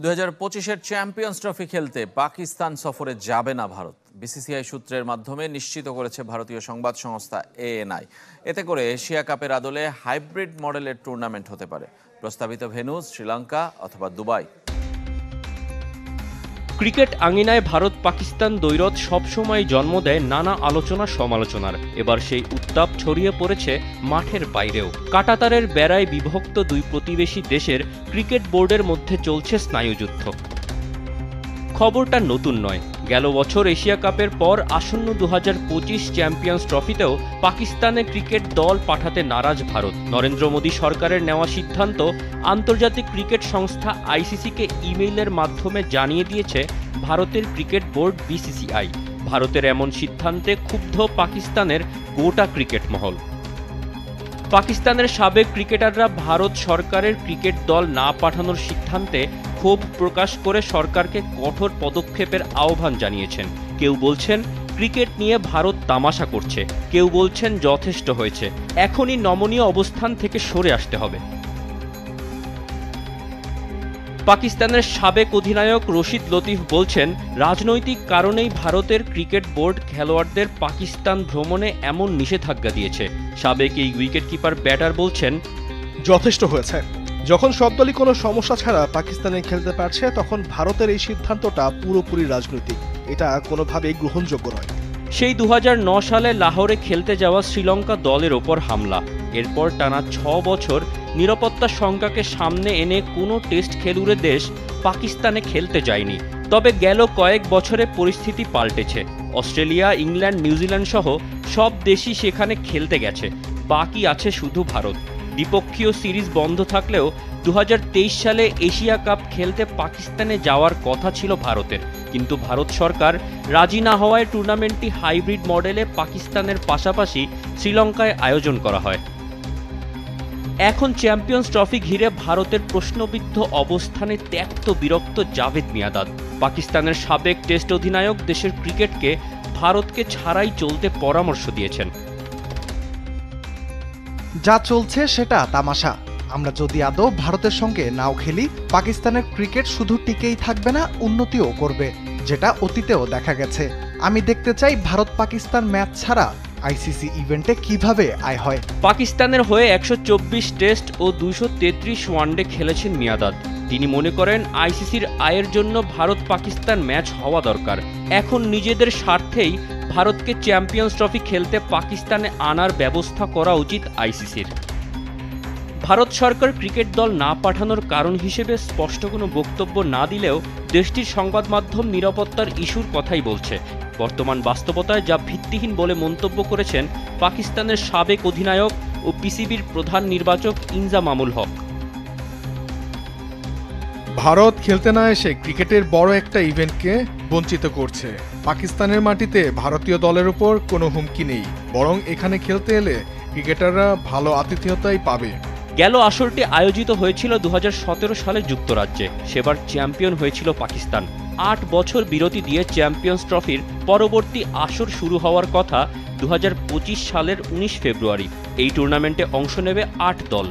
2025-এর champions trophy খেলতে পাকিস্তান সফরে যাবে না ভারত। বিসিসিআই সূত্রের মাধ্যমে নিশ্চিত করেছে ভারতীয় সংবাদ সংস্থা এএনআই। এতে করে এশিয়া কাপের আদলে হাইব্রিড মডেলের টুর্নামেন্ট হতে পারে। প্রস্তাবিত ভেন্যু শ্রীলঙ্কা অথবা দুবাই। ক্রিকেট আঙিনায় ভারত পাকিস্তান দ্বৈরথ সবসময় জন্ম দেয় নানা আলোচনা সমালোচনার। এবার সেই উত্তাপ ছড়িয়ে পড়েছে মাঠের বাইরেও। কাঁটাতারের বেড়ায় বিভক্ত দুই প্রতিবেশী দেশের ক্রিকেট বোর্ডের মধ্যে চলছে স্নায়ুযুদ্ধ। খবরটা নতুন নয়। গেল বছর এশিয়া কাপের পর আসন্ন 2025 চ্যাম্পিয়ন্স ট্রফিতেও পাকিস্তানে ক্রিকেট দল পাঠাতে নারাজ ভারত। নরেন্দ্র মোদী সরকারের নেওয়া সিদ্ধান্ত আন্তর্জাতিক ক্রিকেট সংস্থা আইসিসিকে ইমেইলের মাধ্যমে জানিয়ে দিয়েছে ভারতের ক্রিকেট বোর্ড বিসিসিআই। ভারতের এমন সিদ্ধান্তে ক্ষুব্ধ পাকিস্তানের গোটা ক্রিকেট মহল। পাকিস্তানের সাবেক ক্রিকেটাররা ভারত সরকারের ক্রিকেট দল না পাঠানোর সিদ্ধান্তে ক্ষোভ প্রকাশ করে সরকারকে কঠোর পদক্ষেপের আহ্বান জানিয়েছেন। কেউ বলছেন ক্রিকেট নিয়ে ভারত তামাশা করছে, কেউ বলছেন যথেষ্ট হয়েছে, এখনই নমনীয় অবস্থান থেকে সরে আসতে হবে। পাকিস্তানের সাবেক অধিনায়ক রশিদ লতিফ বলছেন, রাজনৈতিক কারণেই ভারতের ক্রিকেট বোর্ড খেলোয়াড়দের পাকিস্তান ভ্রমণে এমন নিষেধাজ্ঞা দিয়েছে। সাবেক এই উইকেটকিপার ব্যাটার বলছেন, যথেষ্ট হয়েছে। যখন সব দলই কোনো সমস্যা ছাড়া পাকিস্তানে খেলতে পারছে, তখন ভারতের এই সিদ্ধান্তটা পুরোপুরি রাজনৈতিক। এটা কোনোভাবেই গ্রহণযোগ্য নয়। সেই 2009 সালে লাহোরে খেলতে যাওয়া শ্রীলঙ্কা দলের ওপর হামলা, এরপর টানা 6 বছর নিরাপত্তা শঙ্কাকে সামনে এনে কোনো টেস্ট খেলুড়ে দেশ পাকিস্তানে খেলতে যায়নি। তবে গেল কয়েক বছরে পরিস্থিতি পাল্টেছে। অস্ট্রেলিয়া, ইংল্যান্ড, নিউজিল্যান্ড সহ সব দেশই সেখানে খেলতে গেছে। বাকি আছে শুধু ভারত। দ্বিপক্ষীয় সিরিজ বন্ধ থাকলেও 2023 সালে এশিয়া কাপ খেলতে পাকিস্তানে যাওয়ার কথা ছিল ভারতের, কিন্তু ভারত সরকার রাজি না হওয়ায় টুর্নামেন্টটি হাইব্রিড মডেলে পাকিস্তানের পাশাপাশি শ্রীলঙ্কায় আয়োজন করা হয়। এখন চ্যাম্পিয়ন্স ট্রফি ঘিরে ভারতের প্রশ্নবিদ্ধ অবস্থানে ত্যক্ত বিরক্ত জাভেদ মিয়াঁদাদ। পাকিস্তানের সাবেক টেস্ট অধিনায়ক দেশের ক্রিকেটকে ভারতকে ছাড়াই চলতে পরামর্শ দিয়েছেন। যা চলছে সেটা তামাশা। আমরা যদি আদৌ ভারতের সঙ্গে নাও খেলি, পাকিস্তানের ক্রিকেট শুধু টিকেই থাকবে না, উন্নতিও করবে, যেটা অতীতেও দেখা গেছে। আমি দেখতে চাই ভারত পাকিস্তান ম্যাচ ছাড়া আইসিসি ইভেন্টে কিভাবে আয় হয়। পাকিস্তানের হয়ে 124 টেস্ট ও 233 ওয়ানডে খেলেছেন মিয়াঁদাদ। তিনি মনে করেন আইসিসির আয়ের জন্য ভারত পাকিস্তান ম্যাচ হওয়া দরকার। এখন নিজেদের স্বার্থেই ভারতকে চ্যাম্পিয়ন্স ট্রফি খেলতে পাকিস্তানে আনার ব্যবস্থা করা উচিত আইসিসির। ভারত সরকার ক্রিকেট দল না পাঠানোর কারণ হিসেবে স্পষ্ট কোনো বক্তব্য না দিলেও দেশটির সংবাদ মাধ্যম নিরাপত্তার ইস্যুর কথাই বলছে। বর্তমান বাস্তবতায় যা ভিত্তিহীন বলে মন্তব্য করেছেন পাকিস্তানের সাবেক অধিনায়ক ও পিসিবির প্রধান নির্বাচক ইনজাম আমুল হক। ভারত খেলতে না এসে ক্রিকেটের বড় একটা ইভেন্টকে বঞ্চিত করছে। পাকিস্তানের মাটিতে ভারতীয় দলের উপর কোনো হুমকি নেই, বরং এখানে খেলতে এলে ক্রিকেটাররা ভালো আতিথেয়তাই পাবে। গেল আসরটি আয়োজিত হয়েছিল 2017 সালে যুক্তরাজ্যে। সেবার চ্যাম্পিয়ন হয়েছিল পাকিস্তান। 8 বছর বিরতি দিয়ে চ্যাম্পিয়ন্স ট্রফির পরবর্তী আসর শুরু হওয়ার কথা 2025 সালের 19 ফেব্রুয়ারি। এই টুর্নামেন্টে অংশ নেবে 8 দল।